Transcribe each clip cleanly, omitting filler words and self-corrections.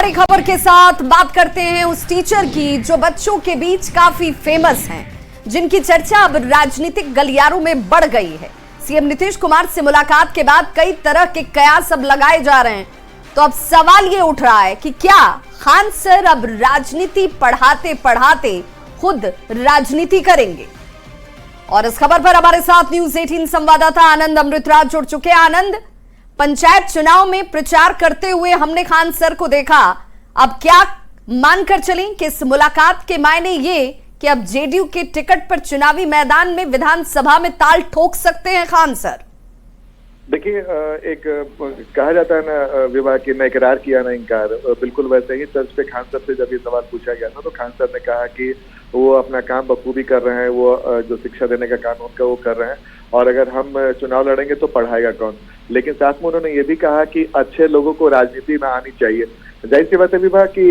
बड़ी खबर के साथ बात करते हैं उस टीचर की जो बच्चों के बीच काफी फेमस हैं, जिनकी चर्चा अब राजनीतिक गलियारों में बढ़ गई है। सीएम नीतीश कुमार से मुलाकात के बाद कई तरह के कयास अब लगाए जा रहे हैं। तो अब सवाल ये उठ रहा है कि क्या खान सर अब राजनीति पढ़ाते पढ़ाते खुद राजनीति करेंगे? और इस खबर पर हमारे साथ न्यूज 18 संवाददाता आनंद अमृतराज जुड़ चुके हैं। आनंद, पंचायत चुनाव में प्रचार करते हुए हमने खान सर को देखा, अब क्या मानकर चलें कि इस मुलाकात के मायने ये कि अब जेडीयू के टिकट पर चुनावी मैदान में विधानसभा में ताल ठोक सकते हैं खान सर? देखिए, एक कहा जाता है ना विवाह की न इकरार किया ना इनकार, बिल्कुल वैसे ही तर्ज पे खान सर से जब ये सवाल पूछा गया था तो खान सर ने कहा कि वो अपना काम बखूबी कर रहे हैं, वो जो शिक्षा देने का काम उनका वो कर रहे हैं, और अगर हम चुनाव लड़ेंगे तो पढ़ाएगा कौन। लेकिन साथ में उन्होंने ये भी कहा कि अच्छे लोगों को राजनीति में आनी चाहिए। जाहिर सी बात है विवाह की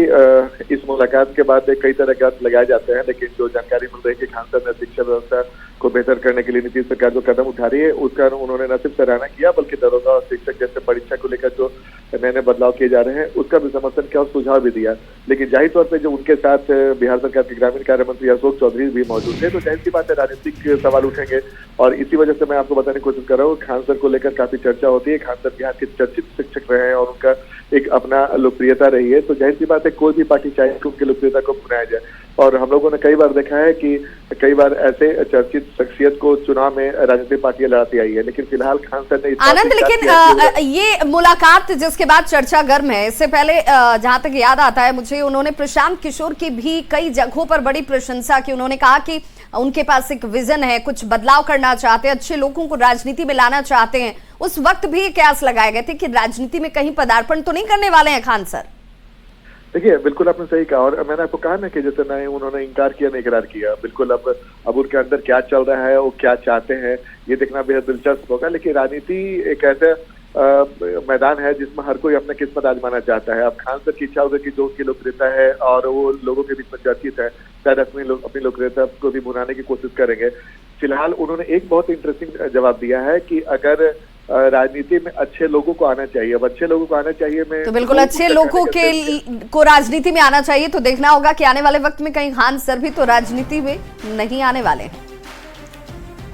इस मुलाकात के बाद कई तरह के अर्थ लगाए जाते हैं, लेकिन जो जानकारी मिल रही है कि खान सर ने शिक्षा व्यवस्था को बेहतर करने के लिए नीतीश सरकार जो कदम उठा रही है उसका उन्होंने न सिर्फ सराहना किया बल्कि दरोगा और शिक्षक जैसे परीक्षा को लेकर जो नए नए बदलाव किए जा रहे हैं उसका भी समर्थन किया और सुझाव भी दिया। लेकिन जाहिर तौर पर जो उनके साथ बिहार सरकार के ग्रामीण कार्य मंत्री अशोक चौधरी भी मौजूद थे, तो जाहिर सी बात है राजनीतिक सवाल उठेंगे। और इसी वजह से मैं आपको बताने की कोशिश कर रहा हूँ, खान सर को लेकर काफी चर्चा होती है। खान सर बिहार के चर्चित शिक्षक रहे हैं और उनका एक अपना लोकप्रियता रही है, तो जाहिर सी बात है कोई भी पार्टी चाहे कि उनकी लोकप्रियता को भुनाया जाए। और हम लोगों ने कई बार देखा है कि कई बार ऐसे चर्चित शख्सियत को चुनाव में राजनीतिक पार्टियां लड़ाती आई है, लेकिन फिलहाल खान सर ने आनंद, लेकिन ये मुलाकात जिसके बाद चर्चा गर्म है, इससे पहले जहां तक याद आता है मुझे, उन्होंने प्रशांत किशोर की भी कई जगहों पर बड़ी प्रशंसा की। उन्होंने कहा कि उनके पास एक विजन है, कुछ बदलाव करना चाहते हैं, अच्छे लोगों को राजनीति में लाना चाहते हैं। उस वक्त भी कयास लगाए गए थे कि राजनीति में कहीं पदार्पण तो नहीं करने वाले हैं खान सर। देखिए, बिल्कुल आपने सही कहा, और मैंने आपको कहा ना कि जैसे नहीं उन्होंने इनकार किया नहीं इकरार किया। बिल्कुल अब उनके अंदर क्या चल रहा है, वो क्या चाहते हैं, ये देखना बेहद दिलचस्प होगा। लेकिन राजनीति एक ऐसा मैदान है जिसमें हर कोई अपना किस्मत आजमाना चाहता है। अब खान सर की इच्छा होगी कि जो उनकी लोकप्रियता है और वो लोगों के बीच में चर्चित है, शायद अपनी लोकप्रियता को भी भुनाने की कोशिश करेंगे। फिलहाल उन्होंने एक बहुत इंटरेस्टिंग जवाब दिया है कि अगर राजनीति में अच्छे लोगों को आना चाहिए। अब अच्छे लोगों को आना चाहिए में तो बिल्कुल अच्छे लोगों को राजनीति में आना चाहिए। तो देखना होगा कि आने वाले वक्त में कहीं खान सर भी तो राजनीति में नहीं आने वाले हैं।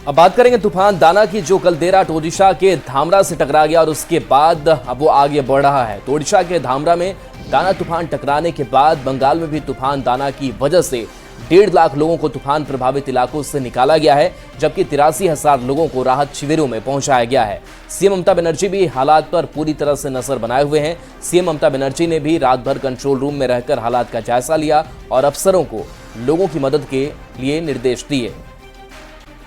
अब बात करेंगे तूफान दाना की, जो कल देर रात ओडिशा के धामरा से टकरा गया और उसके बाद अब वो आगे बढ़ रहा है। तो ओडिशा के धामरा में दाना तूफान टकराने के बाद बंगाल में भी तूफान दाना की वजह से 1.5 लाख लोगों को तूफान प्रभावित इलाकों से निकाला गया है, जबकि 83,000 लोगों को राहत शिविरों में पहुंचाया गया है। सीएम ममता बनर्जी भी हालात पर पूरी तरह से नजर बनाए हुए हैं। सीएम ममता बनर्जी ने भी रात भर कंट्रोल रूम में रहकर हालात का जायजा लिया और अफसरों को लोगों की मदद के लिए निर्देश दिए।